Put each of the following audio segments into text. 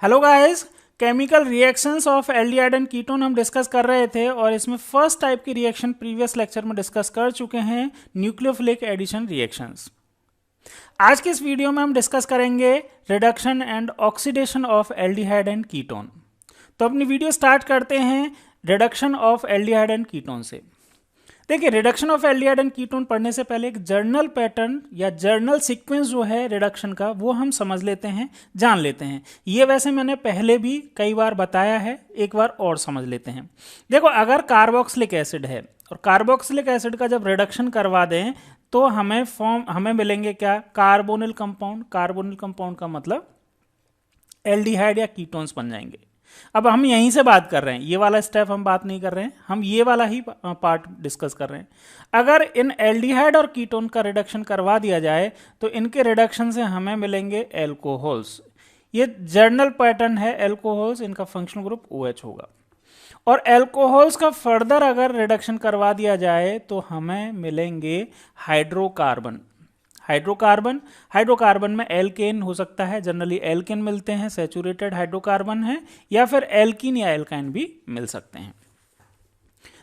Hello guys, chemical reactions of aldehyde and ketone हम discuss कर रहे थे और इसमें फर्स्ट टाइप की रिएक्शन प्रीवियस लेक्चर में डिस्कस कर चुके हैं, न्यूक्लियोफिलिक एडिशन रिएक्शंस। आज के इस वीडियो में हम डिस्कस करेंगे reduction and oxidation of aldehyde and ketone. तो अपनी वीडियो स्टार्ट करते हैं reduction of aldehyde and ketone से। देखिए, reduction of aldehyde and ketone पढ़ने से पहले एक जर्नल पैटर्न या जर्नल सीक्वेंस जो है रिडक्शन का, वो हम समझ लेते हैं, जान लेते हैं। ये वैसे मैंने पहले भी कई बार बताया है, एक बार और समझ लेते हैं। देखो, अगर कार्बोक्सिलिक एसिड है और कार्बोक्सिलिक एसिड का जब रिडक्शन करवा दें तो हमें मिलेंगे क्या? Carbonyl compound. कार्बोनिल कंपाउंड का मतलब एल्डिहाइड या कीटोन्स बन जाएंगे। अब हम यहीं से बात कर रहे हैं, ये वाला स्टेप हम बात नहीं कर रहे हैं, हम ये वाला ही पार्ट डिस्कस कर रहे हैं। अगर इन एल्डिहाइड और कीटोन का रिडक्शन करवा दिया जाए तो इनके रिडक्शन से हमें मिलेंगे एल्कोहल्स। ये जर्नल पैटर्न है एल्कोहल्स, इनका फंक्शनल ग्रुप OH होगा। और एल्कोहल्स का फर्दर अगर रिडक्शन करवा दिया जाए तो हमें मिलेंगे हाइड्रोकार्बन। हाइड्रोकार्बन में एल्केन हो सकता है, जनरली एल्केन मिलते हैं, सैचुरेटेड हाइड्रोकार्बन है, या फिर एल्कीन या एल्काइन भी मिल सकते हैं।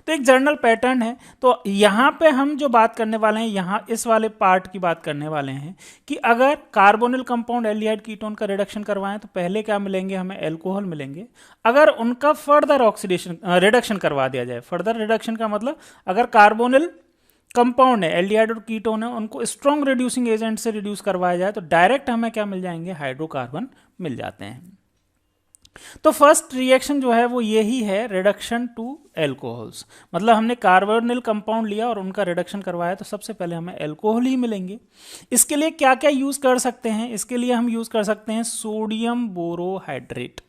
तो एक जर्नल पैटर्न है। तो यहां पे हम जो बात करने वाले हैं, यहां इस वाले पार्ट की बात करने वाले हैं कि अगर कार्बोनिल कंपाउंड एल्डिहाइड कीटोन का रिडक्शन करवाएं तो पहले क्या मिलेंगे? हमें एल्कोहल मिलेंगे। अगर उनका फर्दर ऑक्सीडेशन रिडक्शन करवा दिया जाए, फर्दर रिडक्शन का मतलब अगर कार्बोनिल कंपाउंड है, एल्डिहाइड और कीटोन है, उनको स्ट्रॉन्ग रिड्यूसिंग एजेंट से रिड्यूस करवाया जाए तो डायरेक्ट हमें क्या मिल जाएंगे? हाइड्रोकार्बन मिल जाते हैं। तो फर्स्ट रिएक्शन जो है वो यही है, रिडक्शन टू एल्कोहल्स। मतलब हमने कार्बोनिल कंपाउंड लिया और उनका रिडक्शन करवाया तो सबसे पहले हमें एल्कोहल ही मिलेंगे। इसके लिए क्या क्या यूज कर सकते हैं? इसके लिए हम यूज कर सकते हैं सोडियम बोरोहाइड्रेट।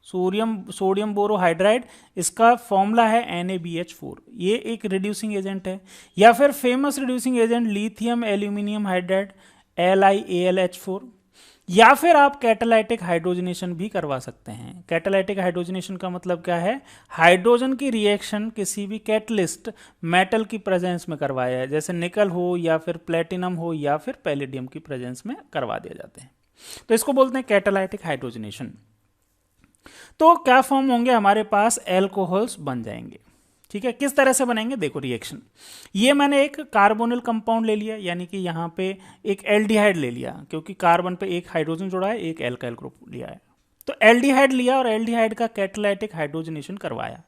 सोडियम बोरोहाइड्राइड, इसका फॉर्मूला है NaBH4। ये एक रिड्यूसिंग एजेंट है। या फिर famous reducing agent lithium aluminium hydride, LiAlH4। या फिर आप कैटालाइटिक हाइड्रोजनेशन भी करवा सकते हैं। कैटालाइटिक हाइड्रोजनेशन का मतलब क्या है? हाइड्रोजन की रिएक्शन किसी भी कैटलिस्ट मेटल की प्रेजेंस में करवाया है, जैसे निकल हो या फिर प्लेटिनम हो या फिर पैलेडियम की प्रेजेंस में करवा दिया जाते हैं। तो इसको बोलते हैं कैटालाइटिक हाइड्रोजनेशन। तो क्या फॉर्म होंगे? हमारे पास एल्कोहल्स बन जाएंगे। ठीक है, किस तरह से बनेंगे? देखो रिएक्शन, ये मैंने एक कार्बोनिल कंपाउंड ले लिया, यानी कि यहाँ पे एक एल्डिहाइड ले लिया, क्योंकि कार्बन पे एक हाइड्रोजन जुड़ा है, एक एल्काइल ग्रुप लिया है। तो एल्डिहाइड लिया और एल्डिहाइड का कैटालाइटिक हाइड्रोजनेशन करवाया,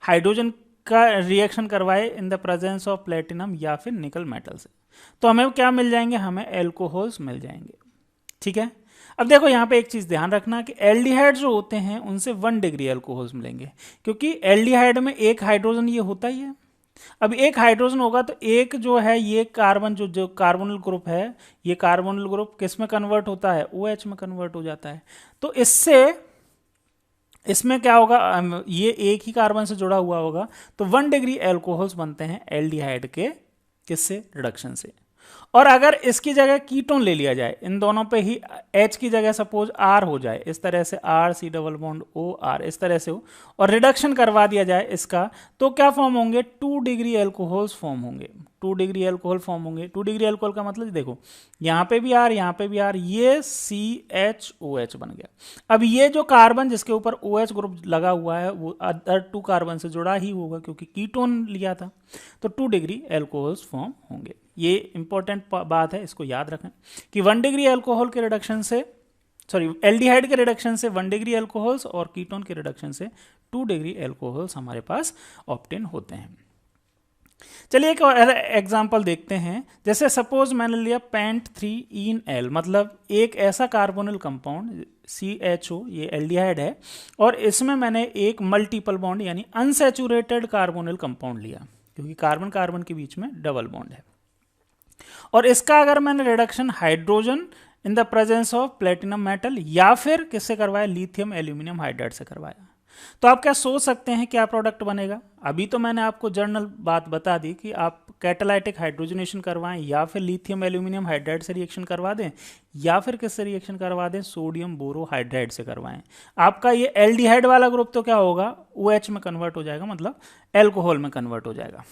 हाइड्रोजन का रिएक्शन करवाए in the presence of platinum या फिर निकल मेटल से। तो हमें क्या मिल जाएंगे? हमें एल्कोहल्स मिल जाएंगे। ठीक है, अब देखो यहाँ पे एक चीज ध्यान रखना कि एल्डिहाइड जो होते हैं उनसे 1 डिग्री एल्कोहल्स मिलेंगे, क्योंकि एल्डिहाइड में एक हाइड्रोजन ये होता ही है। अब एक हाइड्रोजन होगा तो एक जो है ये कार्बन, जो कार्बोनिल ग्रुप है, ये कार्बोनिल ग्रुप किस में कन्वर्ट होता है? OH में कन्वर्ट हो जाता है। तो इसमें क्या होगा? ये एक ही कार्बन से जुड़ा हुआ होगा, तो 1 डिग्री एल्कोहल्स बनते हैं एल्डिहाइड के, किससे? रिडक्शन से। और अगर इसकी जगह कीटोन ले लिया जाए, इन दोनों पे ही H की जगह सपोज R हो जाए, इस तरह से RC डबल बॉन्ड OR इस तरह से हो, और रिडक्शन करवा दिया जाए इसका, तो क्या फॉर्म होंगे? 2 डिग्री एल्कोहल्स फॉर्म होंगे। 2 डिग्री एल्कोहल फॉर्म होंगे। 2 डिग्री एल्कोहल का मतलब देखो, यहाँ पे भी R, यहाँ पे भी R, ये CHOH बन गया। अब ये जो कार्बन जिसके ऊपर OH ग्रुप लगा हुआ है वो अदर 2 कार्बन से जुड़ा ही होगा, क्योंकि कीटोन लिया था, तो 2 डिग्री एल्कोहल्स फॉर्म होंगे। ये इंपॉर्टेंट बात है, इसको याद रखें कि 1 डिग्री एल्कोहल के रिडक्शन से, एल्डिहाइड के रिडक्शन से 1 डिग्री एल्कोहल्स और कीटोन के रिडक्शन से 2 डिग्री एल्कोहल्स हमारे पास ऑब्टेन होते हैं। चलिए एक और एग्जांपल देखते हैं। जैसे सपोज मैंने लिया पेंट 3-ene-L, मतलब एक ऐसा कार्बोनिल कंपाउंड CHO, ये एल्डिहाइड है, और इसमें मैंने एक मल्टीपल बॉन्ड यानी अनसैचुरेटेड कार्बोनिल कंपाउंड लिया, क्योंकि कार्बन कार्बन के बीच में डबल बॉन्ड है। और इसका अगर मैंने reduction hydrogen in the presence of platinum metal या फिर किससे करवाया? लिथियम एल्यूमिनियम हाइड्राइड से करवाया, तो आप क्या सोच सकते हैं क्या प्रोडक्ट बनेगा? अभी तो मैंने आपको जर्नल बात बता दी कि आप कैटालाइटिक हाइड्रोजनेशन करवाएं या फिर लिथियम एल्यूमिनियम हाइड्राइड से रिएक्शन करवा दें या फिर किससे रिएक्शन करवा दें? सोडियम बोरोहाइड्राइड से करवाएं। आपका ये एल्डिहाइड वाला ग्रुप तो क्या होगा? OH में कन्वर्ट हो जाएगा, मतलब एल्कोहल में कन्वर्ट हो जाएगा।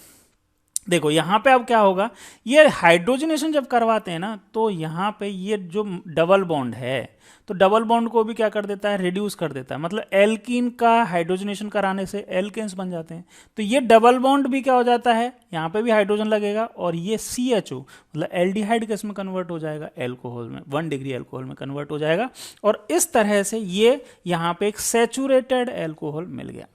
देखो यहाँ पे अब क्या होगा, ये हाइड्रोजनेशन जब करवाते हैं ना, तो यहाँ पे ये जो डबल बॉन्ड है, तो डबल बॉन्ड को भी क्या कर देता है, रिड्यूस कर देता है। मतलब एल्कीन का हाइड्रोजनेशन कराने से एल्केन्स बन जाते हैं। तो ये डबल बॉन्ड भी क्या हो जाता है, यहाँ पे भी हाइड्रोजन लगेगा, और ये CHO मतलब एल्डिहाइड किस में कन्वर्ट हो जाएगा, एल्कोहल में, 1 डिग्री एल्कोहल में कन्वर्ट हो जाएगा। और इस तरह से ये यहाँ पे एक सैचुरेटेड एल्कोहल मिल गया।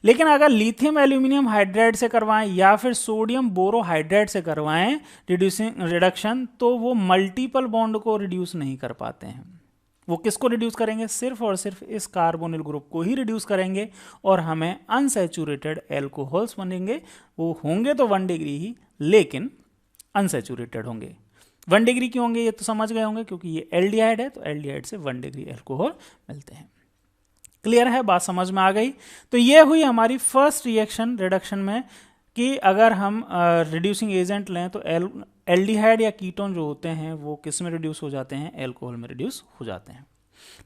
लेकिन अगर लिथियम एल्यूमिनियम हाइड्राइड से करवाएं या फिर सोडियम बोरोहाइड्राइड से करवाएं रिडक्शन, तो वो मल्टीपल बॉन्ड को रिड्यूस नहीं कर पाते हैं। वो किसको रिड्यूस करेंगे, सिर्फ और सिर्फ इस कार्बोनिल ग्रुप को ही रिड्यूस करेंगे, और हमें अनसैचुरेटेड एल्कोहल्स बनेंगे। वो होंगे तो 1 डिग्री ही, लेकिन अनसैचुरेटेड होंगे। 1 डिग्री क्यों होंगे, ये तो समझ गए होंगे, क्योंकि ये एल्डिहाइड है, तो एल्डिहाइड से 1 डिग्री एल्कोहल मिलते हैं। क्लियर है, बात समझ में आ गई। तो ये हुई हमारी फर्स्ट रिएक्शन रिडक्शन में, कि अगर हम रिड्यूसिंग एजेंट लें तो एल्डिहाइड या कीटोन जो होते हैं वो किस में रिड्यूस हो जाते हैं, एल्कोहल में रिड्यूस हो जाते हैं।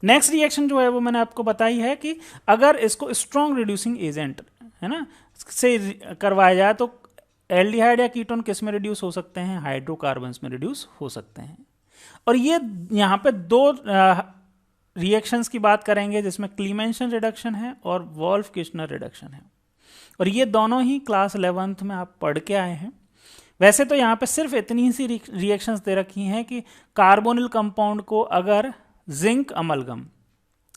नेक्स्ट रिएक्शन जो है वो मैंने आपको बताई है कि अगर इसको स्ट्रॉन्ग रिड्यूसिंग एजेंट है ना से करवाया जाए तो एल्डिहाइड या कीटोन किस में रिड्यूस हो सकते हैं, हाइड्रोकार्बन्स में रिड्यूस हो सकते हैं। और ये यहाँ पे दो रिएक्शंस की बात करेंगे जिसमें क्लीमेंशन रिडक्शन है और वोल्फ किर्चनर रिडक्शन है, और ये दोनों ही क्लास 11th में आप पढ़ के आए हैं। वैसे तो यहाँ पे सिर्फ इतनी ही सी रिएक्शंस दे रखी हैं कि कार्बोनिल कंपाउंड को अगर जिंक अमलगम,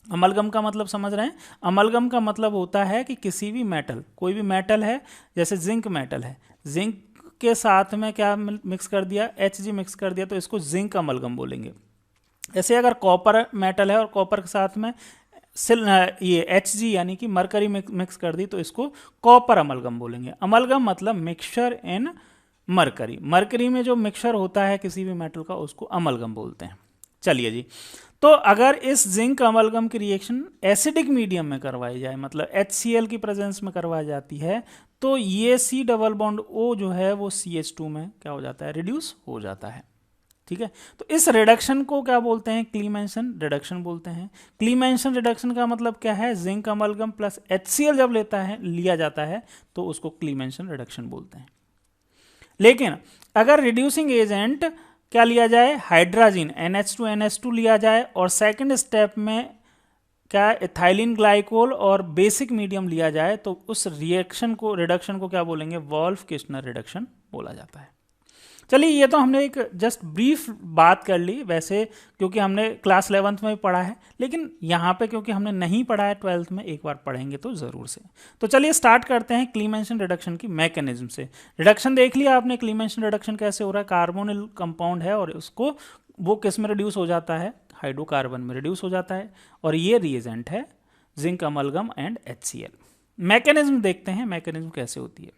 अमलगम का मतलब समझ रहे हैं, अमलगम का मतलब होता है कि किसी भी मेटल, कोई भी मेटल है, जैसे जिंक मेटल है, जिंक के साथ में क्या मिक्स कर दिया, Hg मिक्स कर दिया, तो इसको जिंक अमलगम बोलेंगे। ऐसे अगर कॉपर मेटल है और कॉपर के साथ में ये Hg यानी कि मरकरी मिक्स कर दी, तो इसको कॉपर अमलगम बोलेंगे। अमलगम मतलब मिक्सचर इन मरकरी, मरकरी में जो मिक्सचर होता है किसी भी मेटल का उसको अमलगम बोलते हैं। चलिए जी, तो अगर इस जिंक अमलगम की रिएक्शन एसिडिक मीडियम में करवाई जाए, मतलब HCl की प्रेजेंस में करवाई जाती है, तो ये C डबल बॉन्ड O जो है वो CH2 में क्या हो जाता है, रिड्यूस हो जाता है। ठीक है, तो इस रिडक्शन को क्या बोलते हैं, क्लीमेंशन रिडक्शन बोलते हैं। क्लीमेंशन रिडक्शन का मतलब क्या है, जिंक अमलगम प्लस HCl जब लिया जाता है तो उसको क्लीमेंशन रिडक्शन बोलते हैं। लेकिन अगर रिड्यूसिंग एजेंट क्या लिया जाए, हाइड्राजीन NH2NH2 लिया जाए, और सेकंड स्टेप में क्या इथाइलिन ग्लाइकोल और बेसिक मीडियम लिया जाए, तो उस रिएक्शन को, रिडक्शन को क्या बोलेंगे, वोल्फ किर्चनर रिडक्शन बोला जाता है। चलिए, ये तो हमने एक जस्ट ब्रीफ बात कर ली, वैसे क्योंकि हमने क्लास 11th में भी पढ़ा है, लेकिन यहाँ पे क्योंकि हमने नहीं पढ़ा है 12th में, एक बार पढ़ेंगे तो ज़रूर से। तो चलिए स्टार्ट करते हैं क्लीमेंशन रिडक्शन की मैकेनिज्म से। रिडक्शन देख लिया आपने, क्लीमेंशन रिडक्शन कैसे हो रहा है, कार्बोनिल कंपाउंड है और उसको वो किस में रिड्यूस हो जाता है, हाइड्रोकार्बन में रिड्यूस हो जाता है, और ये रिएजेंट है zinc amalgam and HCl। Mechanism देखते हैं, मैकेनिज्म कैसे होती है।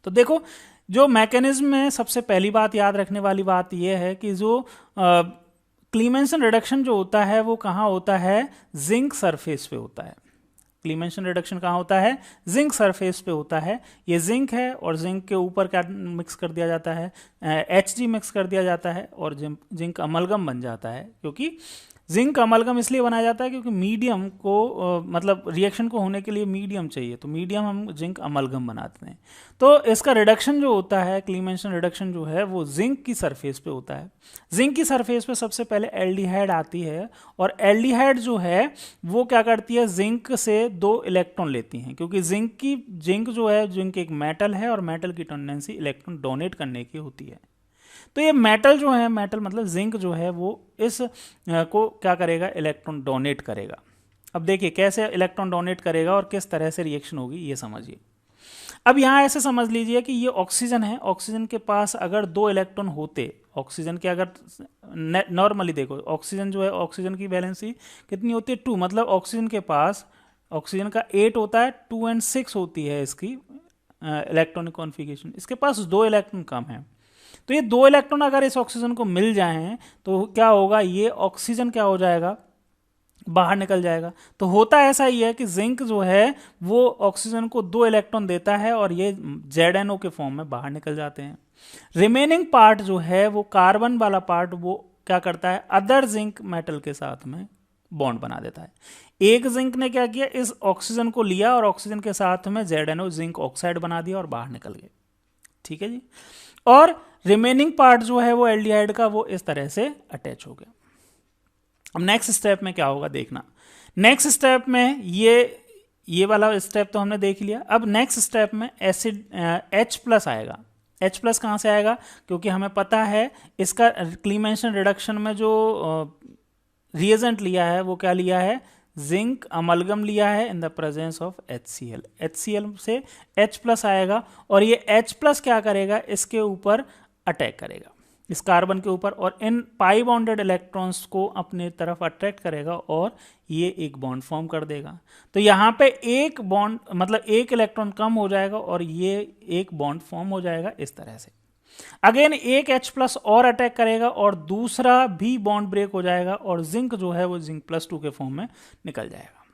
तो देखो, जो मैकेनिज्म में सबसे पहली बात याद रखने वाली बात यह है कि जो क्लीमेंशन रिडक्शन जो होता है वो कहाँ होता है, जिंक सरफेस पे होता है। क्लीमेंशन रिडक्शन कहाँ होता है, जिंक सरफेस पे होता है। ये जिंक है और जिंक के ऊपर क्या मिक्स कर दिया जाता है, Hg मिक्स कर दिया जाता है और जिंक अमलगम बन जाता है। क्योंकि जिंक अमलगम इसलिए बनाया जाता है क्योंकि मीडियम को मतलब रिएक्शन को होने के लिए मीडियम चाहिए, तो मीडियम हम जिंक अमलगम बनाते हैं। तो इसका रिडक्शन जो होता है, क्लीमेंशन रिडक्शन जो है वो जिंक की सरफेस पे होता है। जिंक की सरफेस पे सबसे पहले एल्डिहाइड आती है, और एल्डिहाइड जो है वो क्या करती है, जिंक से 2 इलेक्ट्रॉन लेती हैं, क्योंकि जिंक जो है, जिंक एक मेटल है और मेटल की टेंडेंसी इलेक्ट्रॉन डोनेट करने की होती है। तो ये मेटल जो है, मेटल मतलब जिंक जो है वो इस को क्या करेगा, इलेक्ट्रॉन डोनेट करेगा। अब देखिए कैसे इलेक्ट्रॉन डोनेट करेगा और किस तरह से रिएक्शन होगी ये समझिए। अब यहाँ ऐसे समझ लीजिए कि ये ऑक्सीजन है, ऑक्सीजन के पास अगर 2 इलेक्ट्रॉन होते, ऑक्सीजन के अगर नॉर्मली देखो, ऑक्सीजन जो है, ऑक्सीजन की वैलेंसी कितनी होती है, 2, मतलब ऑक्सीजन के पास, ऑक्सीजन का 8 होता है, 2 और 6 होती है इसकी इलेक्ट्रॉनिक कॉन्फ़िगरेशन। इसके पास 2 इलेक्ट्रॉन कम है, तो ये 2 इलेक्ट्रॉन अगर इस ऑक्सीजन को मिल जाएं तो क्या होगा, ये ऑक्सीजन क्या हो जाएगा, बाहर निकल जाएगा। तो होता ऐसा ही है कि जिंक जो है वो ऑक्सीजन को 2 इलेक्ट्रॉन देता है और ये ZNO के फॉर्म में बाहर निकल जाते हैं। रिमेनिंग पार्ट जो है वो कार्बन वाला पार्ट वो क्या करता है, अदर जिंक मेटल के साथ में बॉन्ड बना देता है। एक जिंक ने क्या किया, इस ऑक्सीजन को लिया और ऑक्सीजन के साथ में ZNO जिंक ऑक्साइड बना दिया और बाहर निकल गए। ठीक है जी। और रिमेनिंग पार्ट जो है वो एल्डिहाइड का वो इस तरह से अटैच हो गया। अब नेक्स्ट स्टेप में क्या होगा देखना। नेक्स्ट स्टेप में ये वाला स्टेप तो हमने देख लिया। अब नेक्स्ट स्टेप में एसिड H+ आएगा। H+ कहाँ से आएगा, क्योंकि हमें पता है इसका क्लीमेंशन रिडक्शन में जो रिएजेंट लिया है वो क्या लिया है, जिंक अमलगम लिया है in the presence of HCl। HCl से H+ आएगा और ये H+ क्या करेगा, इसके ऊपर अटैक करेगा, इस कार्बन के ऊपर, और इन पाई बॉन्डेड इलेक्ट्रॉन्स को अपनी तरफ अट्रैक्ट करेगा और ये एक बॉन्ड फॉर्म कर देगा। तो यहाँ पे एक बॉन्ड मतलब एक इलेक्ट्रॉन कम हो जाएगा और ये एक बॉन्ड फॉर्म हो जाएगा इस तरह से। अगेन एक H+ और अटैक करेगा और दूसरा भी बॉन्ड ब्रेक हो जाएगा और जिंक जो है वो Zn+2 के फॉर्म में निकल जाएगा।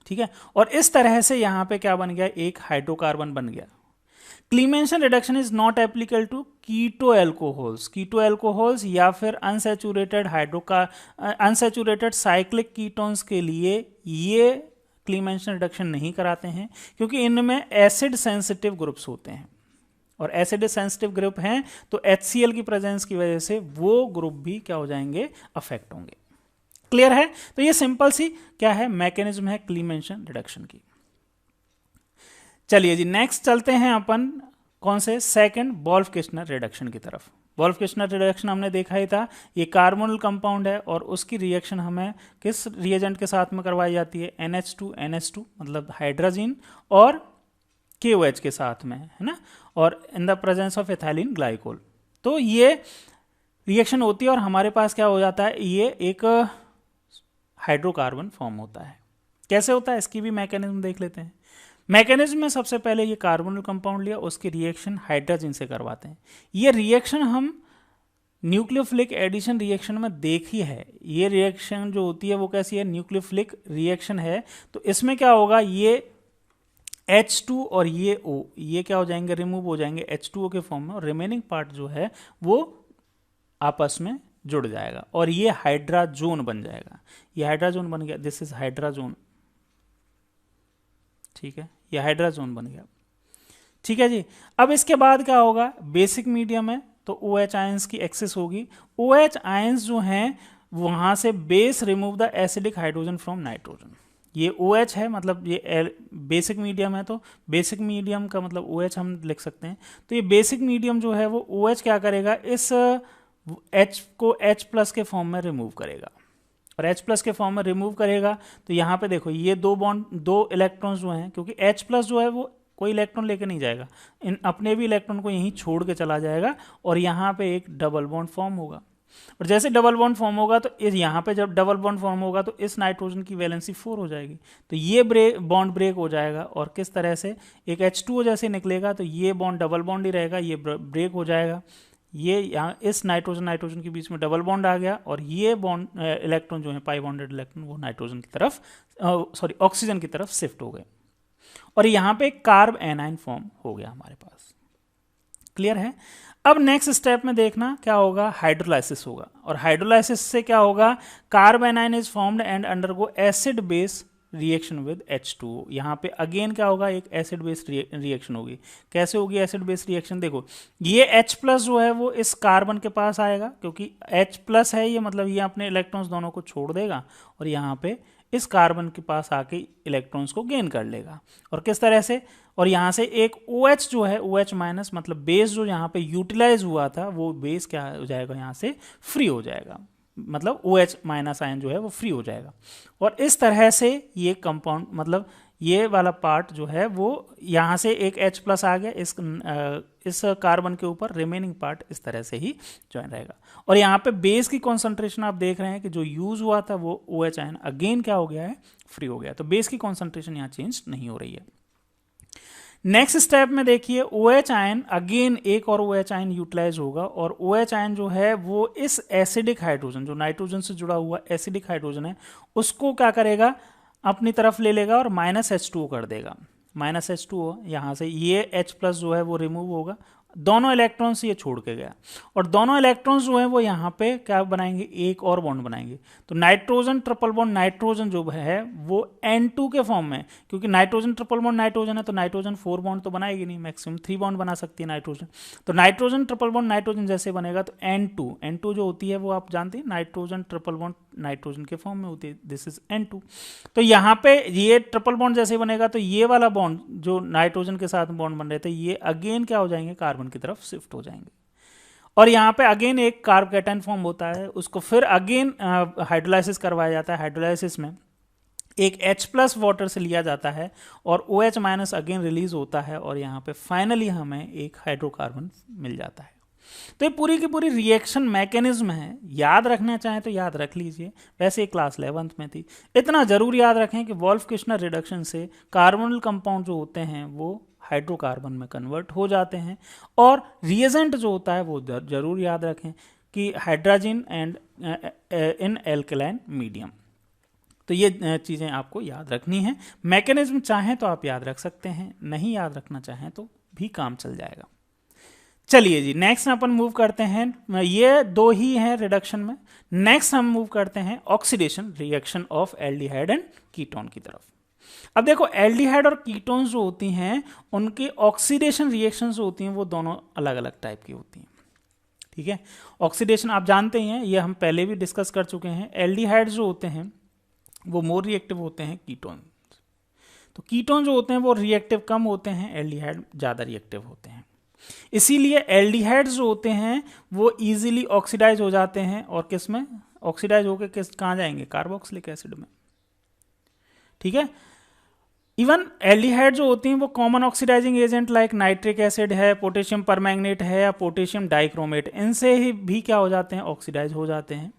ठीक है, और इस तरह से यहाँ पे क्या बन गया, एक हाइड्रोकार्बन बन गया। Clemmensen reduction is not applicable to keto alcohols या फिर अनसैचुरेटेड साइक्लिक कीटोन्स के लिए ये क्लीमेंशन रिडक्शन नहीं कराते हैं, क्योंकि इनमें एसिड सेंसिटिव ग्रुप्स होते हैं, और एसिड सेंसिटिव ग्रुप हैं तो HCl की प्रेजेंस की वजह से वो ग्रुप भी क्या हो जाएंगे, अफेक्ट होंगे। क्लियर है। तो ये सिंपल सी क्या है, मैकेनिज्म है क्लीमेंशन रिडक्शन की। चलिए जी नेक्स्ट चलते हैं अपन कौन से, सेकंड वोल्फ-किर्चनर रिडक्शन की तरफ। वोल्फ-किर्चनर रिडक्शन हमने देखा ही था, ये कार्बोनिल कंपाउंड है और उसकी रिएक्शन हमें किस रिएजेंट के साथ में करवाई जाती है, NH2 मतलब हाइड्रोजन और KOH के साथ में, है ना, और in the presence of ethylene glycol. तो ये रिएक्शन होती है और हमारे पास क्या हो जाता है, ये एक हाइड्रोकार्बन फॉर्म होता है। कैसे होता है इसकी भी मैकेनिज्म देख लेते हैं। मैकेनिज्म में सबसे पहले ये कार्बोनिल कंपाउंड लिया, उसकी रिएक्शन हाइड्रोजन से करवाते हैं। ये रिएक्शन हम न्यूक्लियोफिलिक एडिशन रिएक्शन में देखी है। ये रिएक्शन जो होती है वो कैसी है, न्यूक्लियोफिलिक रिएक्शन है। तो इसमें क्या होगा, ये H2 और ये O ये क्या हो जाएंगे, रिमूव हो जाएंगे H2O के फॉर्म में, और रिमेनिंग पार्ट जो है वो आपस में जुड़ जाएगा और ये हाइड्राजोन बन जाएगा। ये हाइड्राजोन बन गया, दिस इज हाइड्राजोन। ठीक है, ये हाइड्राजोन बन गया। ठीक है जी। अब इसके बाद क्या होगा, बेसिक मीडियम है तो OH आयंस की एक्सेस होगी। OH आयंस जो हैं वहां से base remove the acidic hydrogen from nitrogen. ये OH है, मतलब ये बेसिक मीडियम है, तो बेसिक मीडियम का मतलब OH हम लिख सकते हैं। तो ये बेसिक मीडियम जो है वो OH क्या करेगा, इस H को H+ के फॉर्म में रिमूव करेगा, और H+ के फॉर्म में रिमूव करेगा। तो यहाँ पे देखो ये दो इलेक्ट्रॉन्स जो हैं, क्योंकि H+ जो है वो कोई इलेक्ट्रॉन लेके नहीं जाएगा, इन अपने भी इलेक्ट्रॉन को यहीं छोड़ के चला जाएगा, और यहाँ पे एक डबल बॉन्ड फॉर्म होगा। और जैसे डबल बॉन्ड फॉर्म होगा तो इस यहाँ पे जब डबल बॉन्ड फॉर्म होगा तो इस नाइट्रोजन की वैलेंसी 4 हो जाएगी, तो ये बॉन्ड ब्रेक हो जाएगा। और किस तरह से, एक H2O जैसे निकलेगा तो ये बॉन्ड डबल बॉन्ड ही रहेगा, ये ब्रेक हो जाएगा। ये यहाँ इस नाइट्रोजन के बीच में डबल बॉन्ड आ गया, और ये बॉन्ड इलेक्ट्रॉन जो है पाई बॉन्डेड इलेक्ट्रॉन वो नाइट्रोजन की तरफ ऑक्सीजन की तरफ शिफ्ट हो गए, और यहाँ पे कार्ब एनाइन फॉर्म हो गया हमारे पास। क्लियर है। अब नेक्स्ट स्टेप में देखना क्या होगा, हाइड्रोलाइसिस होगा, और हाइड्रोलाइसिस से क्या होगा, carb A9 is formed and undergo acid base reaction with H2O। यहाँ पे अगेन क्या होगा, एक एसिड बेस रिएक्शन होगी। कैसे होगी एसिड बेस रिएक्शन, देखो ये H+ जो है वो इस कार्बन के पास आएगा, क्योंकि H+ है ये, मतलब ये अपने इलेक्ट्रॉन्स दोनों को छोड़ देगा और यहाँ पे इस कार्बन के पास आके इलेक्ट्रॉन्स को गेन कर लेगा। और किस तरह से, और यहाँ से एक OH जो है OH- मतलब बेस जो यहाँ पे यूटिलाइज हुआ था वो बेस क्या हो जाएगा, यहाँ से फ्री हो जाएगा, मतलब OH- आयन जो है वो फ्री हो जाएगा। और इस तरह से ये कंपाउंड मतलब ये वाला पार्ट जो है वो यहाँ से एक H+ आ गया इस कार्बन के ऊपर, रिमेनिंग पार्ट इस तरह से ही ज्वाइन रहेगा। और यहाँ पे बेस की कॉन्सेंट्रेशन आप देख रहे हैं कि जो यूज हुआ था वो OH आयन अगेन क्या हो गया है, फ्री हो गया। तो बेस की कॉन्सेंट्रेशन यहाँ चेंज नहीं हो रही है। नेक्स्ट स्टेप में देखिए OH आयन, अगेन एक और OH आयन यूटिलाइज होगा, और OH आयन जो है वो इस एसिडिक हाइड्रोजन, जो नाइट्रोजन से जुड़ा हुआ एसिडिक हाइड्रोजन है, उसको क्या करेगा, अपनी तरफ ले लेगा और -H2O कर देगा। -H2O यहाँ से ये H+ जो है वो रिमूव होगा, दोनों इलेक्ट्रॉन्स ये छोड़ के गया, और दोनों इलेक्ट्रॉन्स जो हैं वो यहाँ पे क्या बनाएंगे, एक और बॉन्ड बनाएंगे। तो नाइट्रोजन ट्रिपल बॉन्ड नाइट्रोजन जो है वो N2 के फॉर्म में, क्योंकि नाइट्रोजन ट्रिपल बॉन्ड नाइट्रोजन है तो नाइट्रोजन 4 बॉन्ड तो बनाएगी नहीं, मैक्सिमम 3 बॉन्ड बना सकती है नाइट्रोजन। तो नाइट्रोजन ट्रिपल बॉन्ड नाइट्रोजन जैसे बनेगा तो N2 जो होती है वो आप जानते हैं नाइट्रोजन ट्रिपल बॉन्ड नाइट्रोजन के फॉर्म में होती है, दिस इज N2। तो यहाँ पे ये ट्रिपल बॉन्ड जैसे बनेगा तो ये वाला बॉन्ड जो नाइट्रोजन के साथ बॉन्ड बन रहे थे ये अगेन क्या हो जाएंगे, कार्बन की तरफ शिफ्ट हो जाएंगे। और यहाँ पे अगेन एक कार्ब कैटायन फॉर्म होता है, उसको फिर अगेन हाइड्रोलाइसिस करवाया जाता है। हाइड्रोलाइसिस में एक H+ वाटर से लिया जाता है और OH- अगेन रिलीज होता है, और यहाँ पे फाइनली हमें एक हाइड्रोकार्बन मिल जाता है। तो ये पूरी की पूरी रिएक्शन मैकेनिज्म है, याद रखना चाहें तो याद रख लीजिए, वैसे क्लास 11th में थी। इतना जरूर याद रखें कि वोल्फ-किर्चनर रिडक्शन से कार्बोनिल कंपाउंड जो होते हैं वो हाइड्रोकार्बन में कन्वर्ट हो जाते हैं, और रिएजेंट जो होता है वो जरूर याद रखें कि hydrogen and in alkaline medium. तो ये चीज़ें आपको याद रखनी है। मैकेनिज्म चाहें तो आप याद रख सकते हैं, नहीं याद रखना चाहें तो भी काम चल जाएगा। चलिए जी, नेक्स्ट अपन मूव करते हैं, ये दो ही हैं रिडक्शन में। नेक्स्ट हम मूव करते हैं oxidation reaction of aldehyde and ketone की तरफ। अब देखो एल्डिहाइड और कीटोन्स जो होती हैं उनकी ऑक्सीडेशन रिएक्शंस जो होती हैं वो दोनों अलग अलग टाइप की होती हैं, ठीक है। ऑक्सीडेशन आप जानते ही हैं, ये हम पहले भी डिस्कस कर चुके हैं। एल्डिहाइड जो होते हैं वो मोर रिएक्टिव होते हैं कीटोन, तो कीटोन जो होते हैं वो रिएक्टिव कम होते हैं, एल्डिहाइड ज़्यादा रिएक्टिव होते हैं। इसीलिए एल्डिहाइड्स जो होते हैं वो इजीली ऑक्सीडाइज हो जाते हैं, और किस में ऑक्सीडाइज होकर कहाँ जाएंगे, कार्बोक्सिलिक एसिड में, ठीक है। इवन एल्डिहाइड जो होती हैं वो common oxidizing agent like nitric acid है, पोटेशियम परमैंगनेट है, या पोटेशियम डाइक्रोमेट, इनसे ही भी क्या हो जाते हैं, ऑक्सीडाइज हो जाते हैं।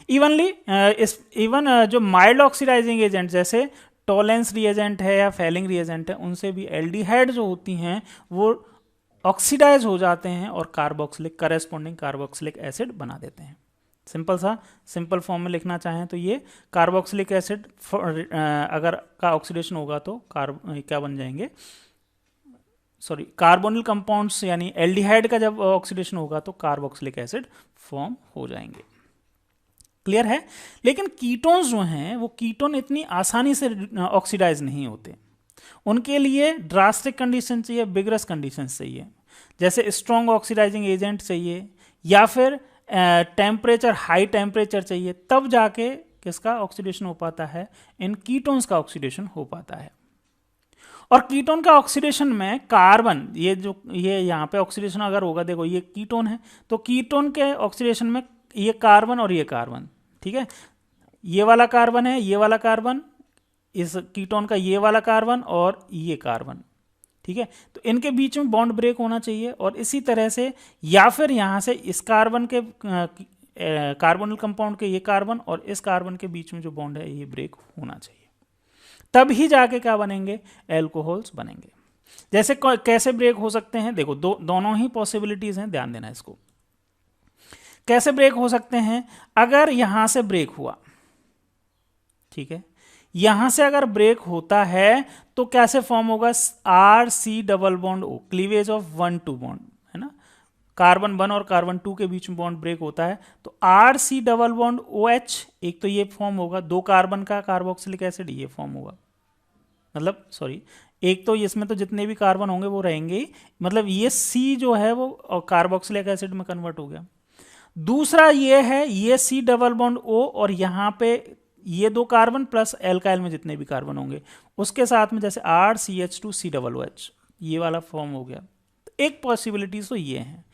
इवन जो माइल्ड ऑक्सीडाइजिंग एजेंट जैसे टोलेंस रिएजेंट है या फेलिंग रिएजेंट है, उनसे भी एल्डिहाइड जो होती हैं वो ऑक्सीडाइज हो जाते हैं और कार्बोक्सिलिक करेस्पॉन्डिंग कार्बोक्सिलिक एसिड बना देते हैं। सिंपल फॉर्म में लिखना चाहें तो ये कार्बोक्सिलिक एसिड अगर का ऑक्सीडेशन होगा तो क्या बन जाएंगे, कार्बोनिल कंपाउंड्स, यानी एल्डिहाइड का जब ऑक्सीडेशन होगा तो कार्बोक्सिलिक एसिड फॉर्म हो जाएंगे। क्लियर है। लेकिन कीटोन्स जो हैं वो कीटोन इतनी आसानी से ऑक्सीडाइज नहीं होते, उनके लिए ड्रास्टिक कंडीशन चाहिए, बिगरस कंडीशन चाहिए, जैसे स्ट्रॉन्ग ऑक्सीडाइजिंग एजेंट चाहिए या फिर टेम्परेचर हाई टेम्परेचर चाहिए, तब जाके किसका ऑक्सीडेशन हो पाता है, इन कीटोन्स का ऑक्सीडेशन हो पाता है। और कीटोन का ऑक्सीडेशन में कार्बन, ये यहाँ पे ऑक्सीडेशन अगर होगा, देखो ये कीटोन है तो कीटोन के ऑक्सीडेशन में ये कार्बन और ये कार्बन, ठीक है, ये वाला कार्बन है, ये वाला कार्बन, इस कीटोन का ये वाला कार्बन और ये कार्बन, ठीक है। तो इनके बीच में बॉन्ड ब्रेक होना चाहिए, और इसी तरह से या फिर यहाँ से इस कार्बन के कार्बोनिल कंपाउंड के ये कार्बन और इस कार्बन के बीच में जो बॉन्ड है ये ब्रेक होना चाहिए, तब ही जाके क्या बनेंगे, एल्कोहल्स बनेंगे। जैसे कैसे ब्रेक हो सकते हैं, देखो दोनों ही पॉसिबिलिटीज हैं, ध्यान देना इसको। कैसे ब्रेक हो सकते हैं, अगर यहां से ब्रेक हुआ, ठीक है, यहां से अगर ब्रेक होता है तो कैसे फॉर्म होगा, RC double bond O, cleavage of 1,2 bond, है ना, कार्बन 1 और कार्बन 2 के बीच में बॉन्ड ब्रेक होता है तो RC डबल बॉन्ड OH, एक तो ये फॉर्म होगा, 2 कार्बन का कार्बोक्सिलिक एसिड ये फॉर्म होगा, मतलब एक तो इसमें तो जितने भी कार्बन होंगे वो रहेंगे ही, मतलब ये C जो है वो कार्बोक्सिलिक एसिड में कन्वर्ट हो गया। दूसरा ये है, ये C डबल बॉन्ड O और यहाँ पे ये 2 कार्बन प्लस एल्काइल में जितने भी कार्बन होंगे उसके साथ में जैसे RCH2COOH, ये वाला फॉर्म हो गया। तो एक पॉसिबिलिटीज तो ये है,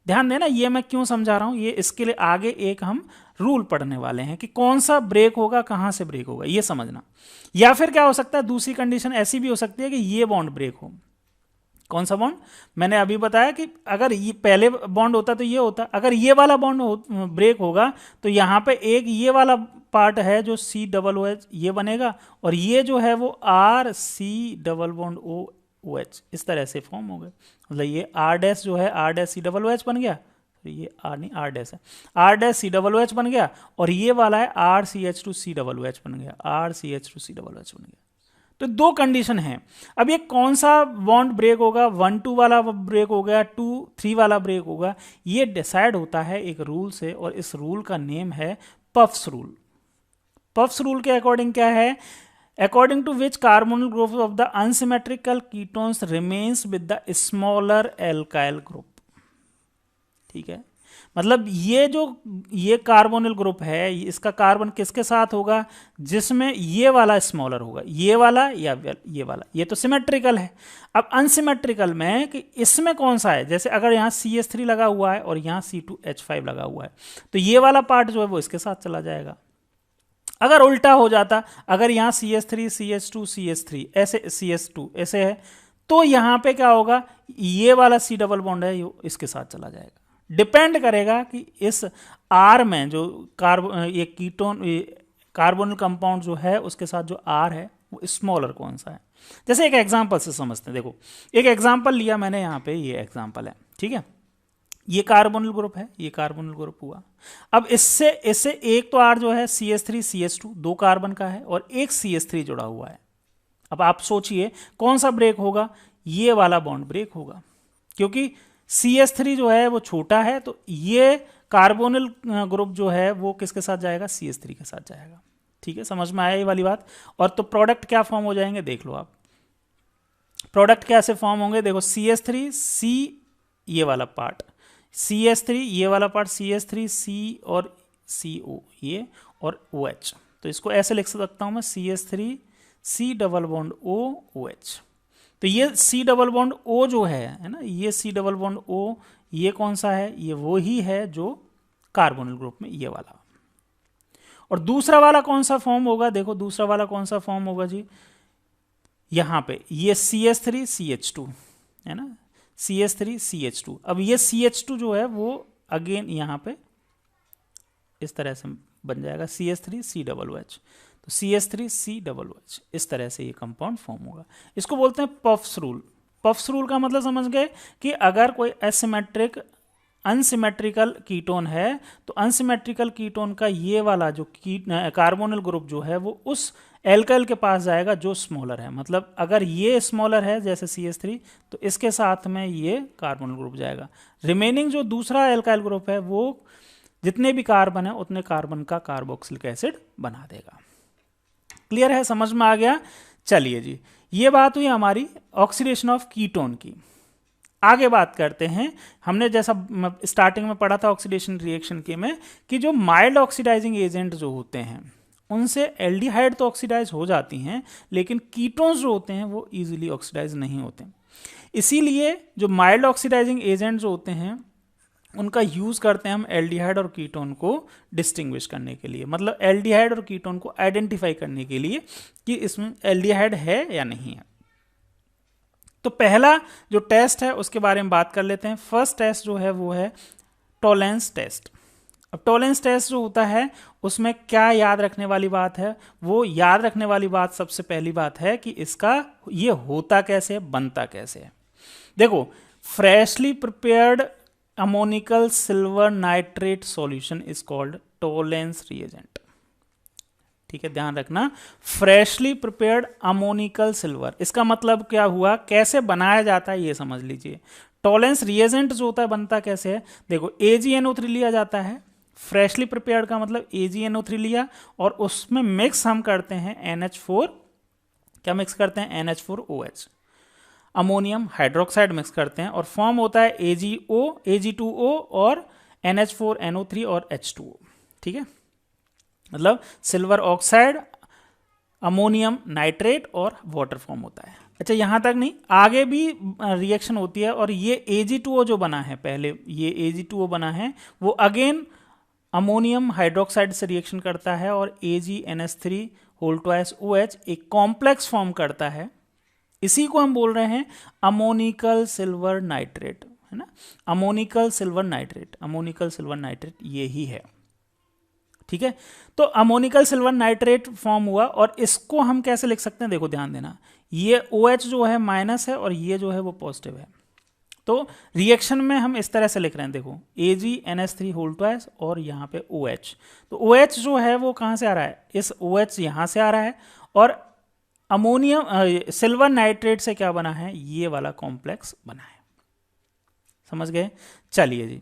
ध्यान देना, ये मैं क्यों समझा रहा हूं, ये इसके लिए आगे एक हम रूल पढ़ने वाले हैं कि कौन सा ब्रेक होगा, कहां से ब्रेक होगा, ये समझना। या फिर क्या हो सकता है, दूसरी कंडीशन ऐसी भी हो सकती है कि ये बॉन्ड ब्रेक हो। कौन सा बॉन्ड, मैंने अभी बताया कि अगर ये पहले बॉन्ड होता तो ये होता, अगर ये वाला बॉन्ड ब्रेक होगा तो यहाँ पे एक ये वाला पार्ट है जो COOH ये बनेगा, और ये जो है वो RC डबल बॉन्ड OH इस तरह से फॉर्म हो गए, मतलब ये R' जो है R'(COOH बन गया, ये R नहीं R' है, R'(COOH बन गया, और ये वाला है RCH2COOH बन गया, RCH2COOH बन गया। तो दो कंडीशन है। अब ये कौन सा बॉन्ड ब्रेक होगा, 1-2 वाला ब्रेक होगा, 2-3 वाला ब्रेक होगा, ये डिसाइड होता है एक रूल से, और इस रूल का नेम है पफ्स रूल। पफ्स रूल के अकॉर्डिंग क्या है, according to which carbonyl group of the unsymmetrical ketones remains with the smaller alkyl group. ठीक है, मतलब ये कार्बोनिल ग्रुप है, इसका कार्बन किसके साथ होगा, जिसमें ये वाला स्मॉलर होगा, ये वाला या ये वाला। ये तो सिमेट्रिकल है। अब अनसिमेट्रिकल में कि इसमें कौन सा है, जैसे अगर यहाँ CH3 लगा हुआ है और यहाँ C2H5 लगा हुआ है, तो ये वाला पार्ट जो है वो इसके साथ चला जाएगा। अगर उल्टा हो जाता, अगर यहाँ CH3 CH2 CH3 ऐसे CH2 ऐसे है, तो यहाँ पे क्या होगा, ये वाला C डबल बॉन्ड है ये इसके साथ चला जाएगा। डिपेंड करेगा कि इस R में जो ये कीटोन कार्बोनिल कंपाउंड जो है उसके साथ जो R है वो स्मॉलर कौन सा है। जैसे एक एग्जांपल से समझते हैं। देखो एक एग्जांपल लिया मैंने, यहाँ पे ये एग्जांपल है, ठीक है, ये कार्बोनिल ग्रुप है, ये कार्बोनिल ग्रुप हुआ। अब इससे एक तो R जो है CH3 CH2 2 कार्बन का है और एक CH3 जुड़ा हुआ है। अब आप सोचिए कौन सा ब्रेक होगा, ये वाला बॉन्ड ब्रेक होगा, क्योंकि CH3 जो है वो छोटा है, तो ये कार्बोनिल ग्रुप जो है वो किसके साथ जाएगा, CH3 के साथ जाएगा। ठीक है, समझ में आया ये वाली बात। और तो प्रोडक्ट क्या फॉर्म हो जाएंगे, देख लो आप प्रोडक्ट कैसे फॉर्म होंगे। देखो CH3 C ये वाला पार्ट, CH3 ये वाला पार्ट, CH3 C और CO ये और OH, तो इसको ऐसे लिख सकता हूं मैं CH3 C double bond O OH। तो ये C डबल बॉन्ड O जो है ना, ये C डबल बॉन्ड O ये कौन सा है, ये वो ही है जो कार्बोनिल ग्रुप में ये वाला। और दूसरा वाला कौन सा फॉर्म होगा, देखो दूसरा वाला कौन सा फॉर्म होगा जी, यहाँ पे ये CH3 CH2 है ना, CH3 CH2। अब ये CH2 जो है वो अगेन यहाँ पे इस तरह से बन जाएगा CH3 C डबल OH, तो CH3 C डबल OH, इस तरह से ये कंपाउंड फॉर्म होगा। इसको बोलते हैं पफ्स रूल। पफ्स रूल का मतलब समझ गए कि अगर कोई अनसिमेट्रिकल कीटोन है, तो अनसिमेट्रिकल कीटोन का ये वाला जो कार्बोनिल ग्रुप जो है वो उस एल्काइल के पास जाएगा जो स्मॉलर है। मतलब अगर ये स्मॉलर है जैसे CH3, तो इसके साथ में ये कार्बोनिल ग्रुप जाएगा। रिमेनिंग जो दूसरा एल्काइल ग्रुप है वो जितने भी कार्बन है उतने कार्बन का कार्बोक्सिलिक एसिड बना देगा। क्लियर है, समझ में आ गया। चलिए जी, ये बात हुई हमारी ऑक्सीडेशन ऑफ कीटोन की। आगे बात करते हैं, हमने जैसा स्टार्टिंग में पढ़ा था ऑक्सीडेशन रिएक्शन के में कि जो माइल्ड ऑक्सीडाइजिंग एजेंट जो होते हैं उनसे एल्डिहाइड तो ऑक्सीडाइज हो जाती हैं, लेकिन कीटोन्स जो होते हैं वो इजीली ऑक्सीडाइज नहीं होते। इसीलिए जो माइल्ड ऑक्सीडाइजिंग एजेंट जो होते हैं उनका यूज़ करते हैं हम एल्डिहाइड और कीटोन को डिस्टिंग्विश करने के लिए, मतलब एल्डिहाइड और कीटोन को आइडेंटिफाई करने के लिए कि इसमें एल्डिहाइड है या नहीं है। तो पहला जो टेस्ट है उसके बारे में बात कर लेते हैं। फर्स्ट टेस्ट जो है वो है टॉलेंस टेस्ट। अब टॉलेंस टेस्ट जो होता है उसमें क्या याद रखने वाली बात है, वो याद रखने वाली बात सबसे पहली बात है कि इसका ये होता कैसे है, बनता कैसे है। देखो freshly prepared ammoniacal silver nitrate solution is called Tollens reagent. ठीक है, ध्यान रखना, फ्रेशली प्रिपेयर्ड अमोनिकल सिल्वर, इसका मतलब क्या हुआ, कैसे बनाया जाता है ये समझ लीजिए। टॉलेंस रिएजेंट जो होता है बनता कैसे है, देखो AgNO3 लिया जाता है, फ्रेशली प्रिपेयर्ड का मतलब AgNO3 लिया और उसमें मिक्स हम करते हैं NH4, क्या मिक्स करते हैं, NH4OH, अमोनियम हाइड्रोक्साइड मिक्स करते हैं और फॉर्म होता है AgO Ag2O और NH4NO3 और H2O। ठीक है, मतलब सिल्वर ऑक्साइड, अमोनियम नाइट्रेट और वाटर फॉर्म होता है। अच्छा, यहाँ तक नहीं, आगे भी रिएक्शन होती है और ये Ag2O जो बना है, पहले ये Ag2O बना है वो अगेन अमोनियम हाइड्रोक्साइड से रिएक्शन करता है और AgNH3OH एक कॉम्प्लेक्स फॉर्म करता है। इसी को हम बोल रहे हैं अमोनिकल सिल्वर नाइट्रेट, है ना, ammoniacal silver nitrate, ammoniacal silver nitrate ये ही है। ठीक है, तो अमोनिकल सिल्वर नाइट्रेट फॉर्म हुआ और इसको हम कैसे लिख सकते हैं, देखो ध्यान देना, ये OH जो है माइनस है और ये जो है वो पॉजिटिव है। तो रिएक्शन में हम इस तरह से लिख रहे हैं, देखो AgNH3 और यहाँ पे OH। तो OH जो है वो कहाँ से आ रहा है, इस OH यहाँ से आ रहा है और अमोनियम सिल्वर नाइट्रेट से क्या बना है, ये वाला कॉम्प्लेक्स बना है। समझ गए? चलिए जी,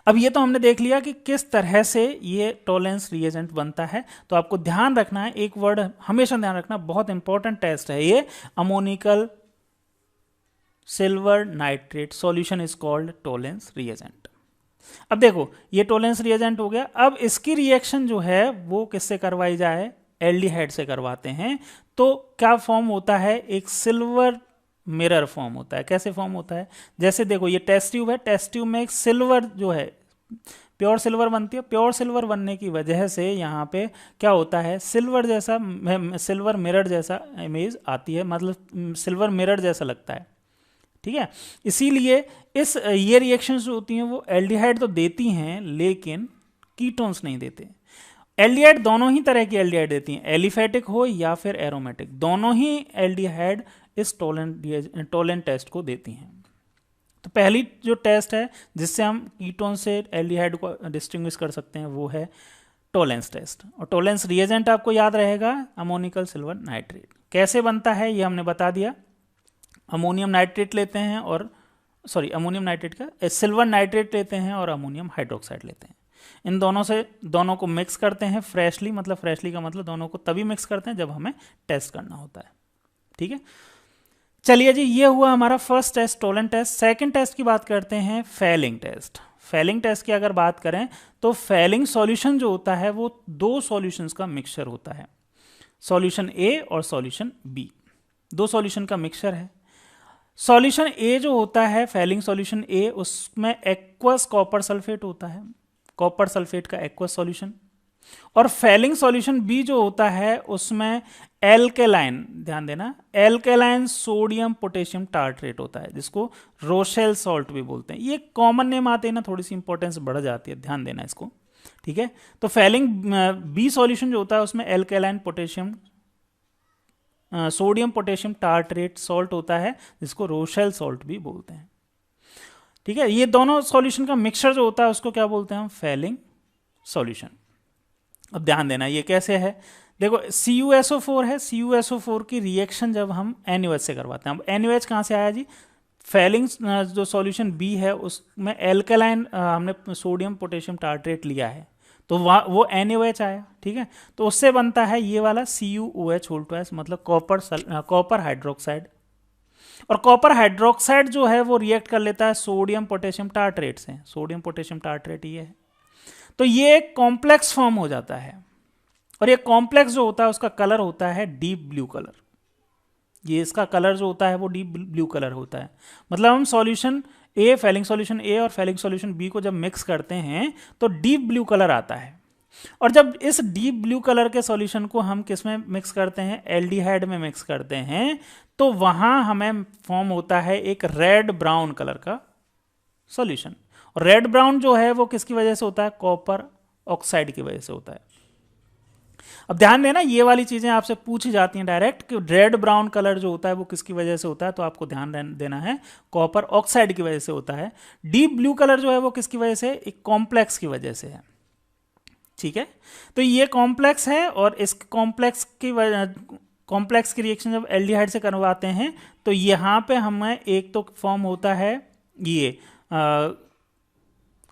अब ये तो हमने देख लिया कि किस तरह से ये टोलेंस रिएजेंट बनता है। तो आपको ध्यान रखना है, एक वर्ड हमेशा ध्यान रखना, बहुत इंपॉर्टेंट टेस्ट है ये, ammoniacal silver nitrate solution is called Tollens reagent. अब देखो ये टोलेंस रिएजेंट हो गया, अब इसकी रिएक्शन जो है वो किससे करवाई जाए, एल्डिहाइड से करवाते हैं। तो क्या फॉर्म होता है, एक सिल्वर मिरर फॉर्म होता है। कैसे फॉर्म होता है, जैसे देखो ये टेस्ट ट्यूब है, टेस्ट ट्यूब में एक सिल्वर जो है प्योर सिल्वर बनती है, प्योर सिल्वर बनने की वजह से यहाँ पे क्या होता है, सिल्वर जैसा, सिल्वर मिरर जैसा इमेज आती है, मतलब सिल्वर मिरर जैसा लगता है। ठीक है, इसीलिए ये रिएक्शंस जो होती हैं वो एल्डिहाइड तो देती हैं लेकिन कीटोन्स नहीं देते। एल्डिहाइड दोनों ही तरह की एल्डिहाइड देती हैं, एलिफेटिक हो या फिर एरोमेटिक, दोनों ही एल्डिहाइड इस टोलेंट टेस्ट को देती हैं। तो पहली जो टेस्ट है जिससे हम कीटोन से एल्डिहाइड को डिस्टिंग्विश कर सकते हैं वो है टोलेंस टेस्ट। और टोलेंस रिएजेंट आपको याद रहेगा अमोनिकल सिल्वर नाइट्रेट। कैसे बनता है ये हमने बता दिया, अमोनियम नाइट्रेट लेते हैं और अमोनियम नाइट्रेट का सिल्वर नाइट्रेट लेते हैं और अमोनियम हाइड्रोक्साइड लेते हैं। इन दोनों को मिक्स करते हैं फ्रेशली, मतलब फ्रेशली का मतलब दोनों को तभी मिक्स करते हैं जब हमें टेस्ट करना होता है। ठीक है, चलिए जी, ये हुआ हमारा first test Tollens test. Second test की बात करते हैं फेलिंग टेस्ट। फेलिंग टेस्ट की अगर बात करें तो फेलिंग सॉल्यूशन जो होता है वो दो सॉल्यूशंस का मिक्सचर होता है, सॉल्यूशन ए और सॉल्यूशन बी, दो सॉल्यूशन का मिक्सचर है। सॉल्यूशन ए जो होता है फेलिंग सॉल्यूशन ए, उसमें एक्वस कॉपर सल्फेट होता है, कॉपर सल्फेट का एक्वस सॉल्यूशन। और फेलिंग सॉल्यूशन बी जो होता है उसमें एल्केलाइन, ध्यान देना, एल्केलाइन सोडियम पोटेशियम टार्ट्रेट होता है, जिसको रोशेल सॉल्ट भी बोलते हैं। ये कॉमन नेम आते हैं ना, थोड़ी सी इंपॉर्टेंस बढ़ जाती है, ध्यान देना इसको। ठीक है, तो फेलिंग बी सॉल्यूशन जो होता है उसमें alkaline potassium sodium potassium tartrate salt होता है, जिसको रोशेल सॉल्ट भी बोलते हैं। ठीक है, ये दोनों सॉल्यूशन का मिक्सचर जो होता है उसको क्या बोलते हैं हम, फेलिंग सॉल्यूशन। अब ध्यान देना ये कैसे है, देखो CuSO4 है, CuSO4 की रिएक्शन जब हम NaOH से करवाते हैं। अब NaOH कहाँ से आया जी, फेलिंग जो सॉल्यूशन बी है उसमें एल्कलाइन हमने सोडियम पोटेशियम टार्ट्रेट लिया है, तो वो NaOH आया। ठीक है, तो उससे बनता है ये वाला CuOH, मतलब कॉपर हाइड्रोक्साइड। और कॉपर हाइड्रोक्साइड जो है वो रिएक्ट कर लेता है सोडियम पोटेशियम टार्ट्रेट से, सोडियम पोटेशियम टार्ट्रेट ये है, तो ये एक कॉम्प्लेक्स फॉर्म हो जाता है। और ये कॉम्प्लेक्स जो होता है उसका कलर होता है डीप ब्लू कलर, ये इसका कलर जो होता है वो डीप ब्लू कलर होता है। मतलब हम सॉल्यूशन ए, फेलिंग सॉल्यूशन ए और फेलिंग सॉल्यूशन बी को जब मिक्स करते हैं तो डीप ब्लू कलर आता है। और जब इस डीप ब्लू कलर के सॉल्यूशन को हम किस में मिक्स करते हैं, एल्डिहाइड में मिक्स करते हैं, तो वहां हमें फॉर्म होता है एक रेड ब्राउन कलर का सॉल्यूशन। और रेड ब्राउन जो है वो किसकी वजह से होता है, कॉपर ऑक्साइड की वजह से होता है। अब ध्यान देना ये वाली चीजें आपसे पूछी जाती हैं डायरेक्ट कि रेड ब्राउन कलर जो होता है वो किसकी वजह से होता है, तो आपको ध्यान देना है कॉपर ऑक्साइड की वजह से होता है। डीप ब्लू कलर जो है वो किसकी वजह से, एक कॉम्प्लेक्स की वजह से है। ठीक है, तो ये कॉम्प्लेक्स है और इस कॉम्प्लेक्स की रिएक्शन जब एल्डिहाइड से करवाते हैं तो यहाँ पे हमें एक तो फॉर्म होता है ये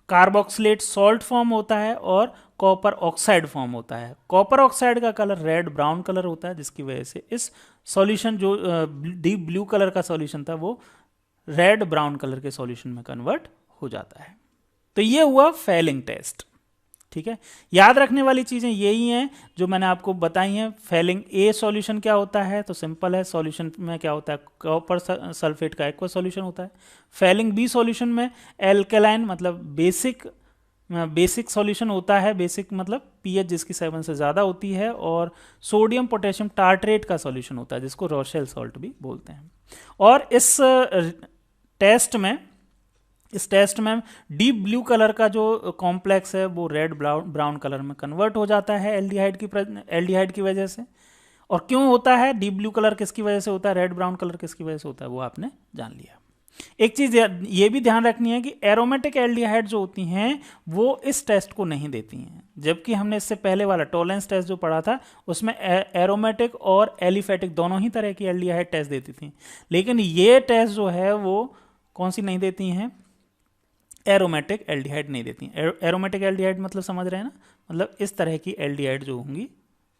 कार्बोक्सिलेट सॉल्ट फॉर्म होता है और कॉपर ऑक्साइड फॉर्म होता है। कॉपर ऑक्साइड का कलर रेड ब्राउन कलर होता है, जिसकी वजह से इस सॉल्यूशन जो डीप ब्लू कलर का सॉल्यूशन था वो रेड ब्राउन कलर के सॉल्यूशन में कन्वर्ट हो जाता है। तो ये हुआ फेलिंग टेस्ट। ठीक है, याद रखने वाली चीजें यही हैं जो मैंने आपको बताई हैं। फेलिंग ए सॉल्यूशन क्या होता है, तो सिंपल है, सॉल्यूशन में क्या होता है, कॉपर सल्फेट का एक्वा सॉल्यूशन होता है। फेलिंग बी सॉल्यूशन में एल्केलाइन मतलब बेसिक सॉल्यूशन होता है, बेसिक मतलब पीएच जिसकी 7 से ज़्यादा होती है, और सोडियम पोटेशियम टार्ट्रेट का सॉल्यूशन होता है जिसको रोशेल सॉल्ट भी बोलते हैं। और इस टेस्ट में डीप ब्लू कलर का जो कॉम्प्लेक्स है वो रेड ब्राउन कलर में कन्वर्ट हो जाता है एल्डिहाइड की वजह से। और क्यों होता है, डीप ब्लू कलर किसकी वजह से होता है, रेड ब्राउन कलर किसकी वजह से होता है, वो आपने जान लिया। एक चीज ये भी ध्यान रखनी है कि एरोमेटिक एल्डिहाइड जो होती हैं वो इस टेस्ट को नहीं देती हैं, जबकि हमने इससे पहले वाला टॉलरेंस टेस्ट जो पढ़ा था उसमें एरोमेटिक और एलिफेटिक दोनों ही तरह की एल्डिहाइड टेस्ट देती थी, लेकिन ये टेस्ट जो है वो कौन सी नहीं देती हैं, एरोमेटिक एल्डिहाइड नहीं देती हैं। एरोमेटिक एल्डिहाइड मतलब समझ रहे हैं ना, मतलब इस तरह की एल्डिहाइड जो होंगी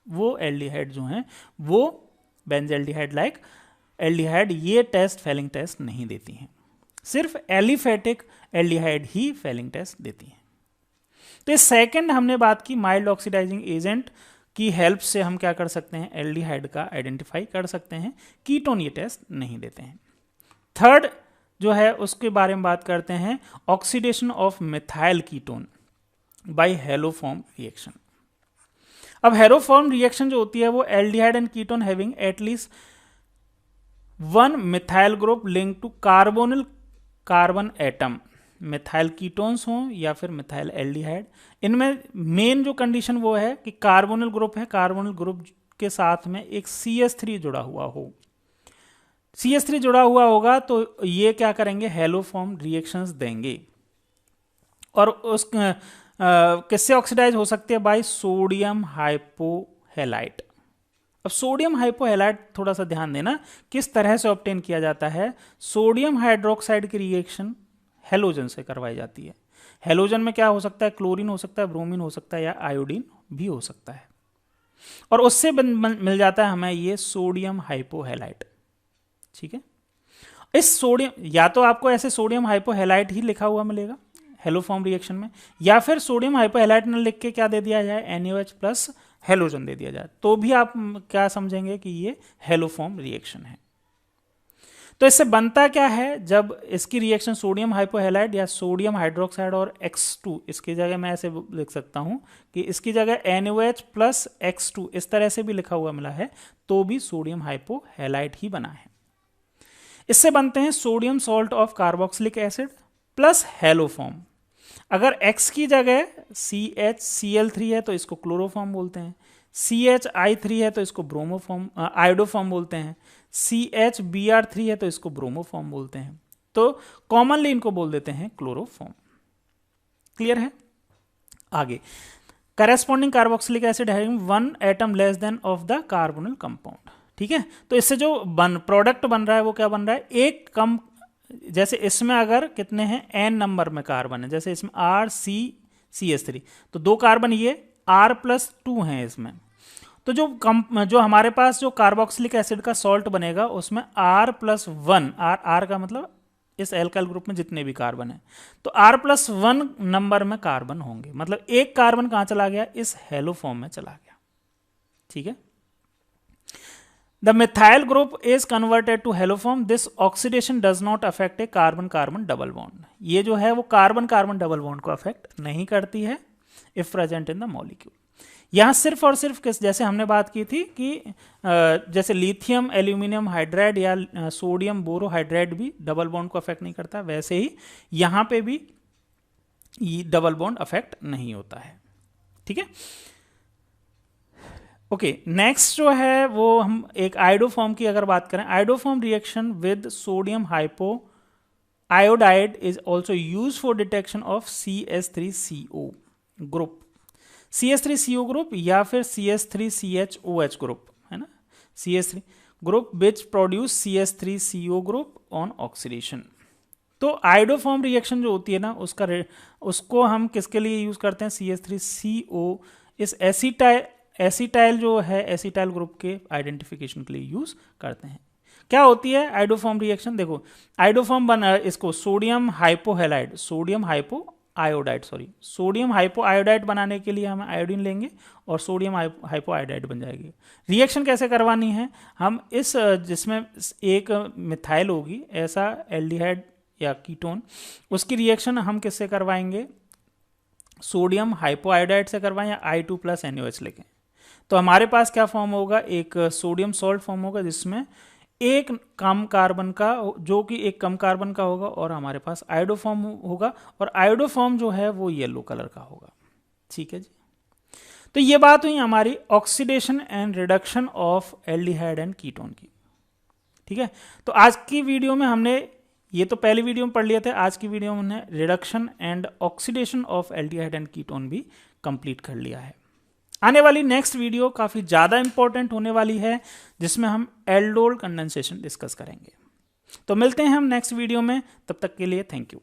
वो एल्डिहाइड जो हैं वो बेंजल्डिहाइड लाइक एल्डिहाइड ये टेस्ट फेलिंग टेस्ट नहीं देती हैं, सिर्फ एलिफेटिक एल्डिहाइड ही फेलिंग टेस्ट देती हैं। तो इस सेकंड हमने बात की माइल्ड ऑक्सीडाइजिंग एजेंट की हेल्प से हम क्या कर सकते हैं, एल्डिहाइड का आइडेंटिफाई कर सकते हैं। कीटोन ये टेस्ट नहीं देते हैं। थर्ड जो है उसके बारे में बात करते हैं, oxidation of methyl ketone by haloform reaction. अब हेलोफॉर्म रिएक्शन जो होती है वो aldehyde and ketone having at least one methyl group link to carbonyl carbon atom, methyl ketones हों या फिर मिथाइल एल्डिहाइड, इनमें मेन जो कंडीशन वो है कि कार्बोनिल ग्रुप है, कार्बोनिल ग्रुप के साथ में एक CH3 जुड़ा हुआ हो। CH3 जुड़ा हुआ होगा तो ये क्या करेंगे, हेलोफॉर्म रिएक्शंस देंगे। और उस किससे ऑक्सीडाइज हो सकते हैं, बाय सोडियम हाइपोहेलाइट। अब सोडियम हाइपोहेलाइट थोड़ा सा ध्यान देना किस तरह से ऑब्टेन किया जाता है। सोडियम हाइड्रोक्साइड की रिएक्शन हेलोजन से करवाई जाती है। हेलोजन में क्या हो सकता है, क्लोरीन हो सकता है, ब्रोमीन हो सकता है या आयोडीन भी हो सकता है, और उससे मिल जाता है हमें ये सोडियम हाइपोहेलाइट। ठीक है, इस सोडियम या तो आपको ऐसे सोडियम हाइपोहेलाइट ही लिखा हुआ मिलेगा हेलोफॉर्म रिएक्शन में, या फिर सोडियम हाइपोहेलाइट न लिख के क्या दे दिया जाए, NaOH प्लस हेलोजन दे दिया जाए, तो भी आप क्या समझेंगे कि ये हेलोफॉर्म रिएक्शन है। तो इससे बनता क्या है, जब इसकी रिएक्शन सोडियम हाइपोहेलाइड या सोडियम हाइड्रोक्साइड और X2, इसकी जगह मैं ऐसे लिख सकता हूं कि इसकी जगह NaOH प्लस X2 इस तरह से भी लिखा हुआ मिला है, तो भी सोडियम हाइपोहेलाइड ही बना है। इससे बनते हैं sodium salt of carboxylic acid plus haloform. अगर X की जगह CHCl3 है तो इसको क्लोरोफॉर्म बोलते हैं, CHI3 है तो इसको ब्रोमोफॉर्म आयोडोफॉर्म बोलते हैं, CHBr3 है तो इसको ब्रोमोफॉर्म बोलते हैं, तो कॉमनली इनको बोल देते हैं क्लोरोफॉर्म। क्लियर है? आगे, corresponding carboxylic acid having one atom less than of the carbonyl compound. ठीक है, तो इससे जो प्रोडक्ट बन रहा है वो क्या बन रहा है, एक कम, जैसे इसमें अगर कितने हैं, n नंबर में कार्बन है, जैसे इसमें RCCH3, तो 2 कार्बन ये R+2 हैं इसमें, तो जो हमारे पास जो कार्बोक्सिलिक एसिड का सॉल्ट बनेगा उसमें R+1, R का मतलब इस एल्काइल ग्रुप में जितने भी कार्बन है, तो R+1 नंबर में कार्बन होंगे, मतलब एक कार्बन कहां चला गया, इस हेलोफॉर्म में चला गया। ठीक है, The methyl group is converted to haloform. This oxidation does not affect a carbon-carbon double bond. ये जो है वो कार्बन-कार्बन डबल बॉन्ड को अफेक्ट नहीं करती है if present in the molecule. यहाँ सिर्फ और सिर्फ जैसे हमने बात की थी कि जैसे लिथियम एल्यूमिनियम हाइड्राइड या सोडियम बोरोहाइड्राइड भी डबल बॉन्ड को अफेक्ट नहीं करता, वैसे ही यहाँ पे भी डबल बॉन्ड अफेक्ट नहीं होता है। ठीक है, ओके, नेक्स्ट जो है वो हम एक आयोडोफॉर्म की अगर बात करें, iodoform reaction with sodium hypo iodide is also use for detection of CH3CO group, CH3CO group या फिर CH3CHOH ग्रुप, है ना, CH3 group which produce CH3CO group on oxidation. तो आयोडोफॉर्म रिएक्शन जो होती है ना उसको हम किसके लिए यूज करते हैं, CH3CO इस एसिटाइल जो है एसिटाइल ग्रुप के आइडेंटिफिकेशन के लिए यूज करते हैं। क्या होती है आयोडोफॉर्म रिएक्शन, देखो आयोडोफॉर्म बना इसको सोडियम हाइपोहेलाइड, सोडियम हाइपोआयोडाइड बनाने के लिए हम आयोडीन लेंगे और सोडियम हाइपोआयोडाइड बन जाएगी। रिएक्शन कैसे करवानी है, हम इस जिसमें एक मिथाइल होगी ऐसा एल्डिहाइड या कीटोन, उसकी रिएक्शन हम किससे करवाएंगे, सोडियम हाइपोआयोडाइड से करवाएं या I2 प्लस NaOH लेके, तो हमारे पास क्या फॉर्म होगा, एक सोडियम सॉल्ट फॉर्म होगा जिसमें एक कम कार्बन का, जो कि एक कम कार्बन का होगा, और हमारे पास आयोडोफॉर्म होगा, और आयोडोफॉर्म जो है वो येलो कलर का होगा। ठीक है जी, तो ये बात हुई हमारी oxidation and reduction of aldehyde and ketone की। ठीक है, तो आज की वीडियो में हमने ये तो पहली वीडियो में पढ़ लिए थे, आज की वीडियो में हमने reduction and oxidation of aldehyde and ketone भी कंप्लीट कर लिया है। आने वाली नेक्स्ट वीडियो काफ़ी ज़्यादा इंपॉर्टेंट होने वाली है, जिसमें हम एल्डोल कंडेंसेशन डिस्कस करेंगे। तो मिलते हैं हम नेक्स्ट वीडियो में, तब तक के लिए थैंक यू।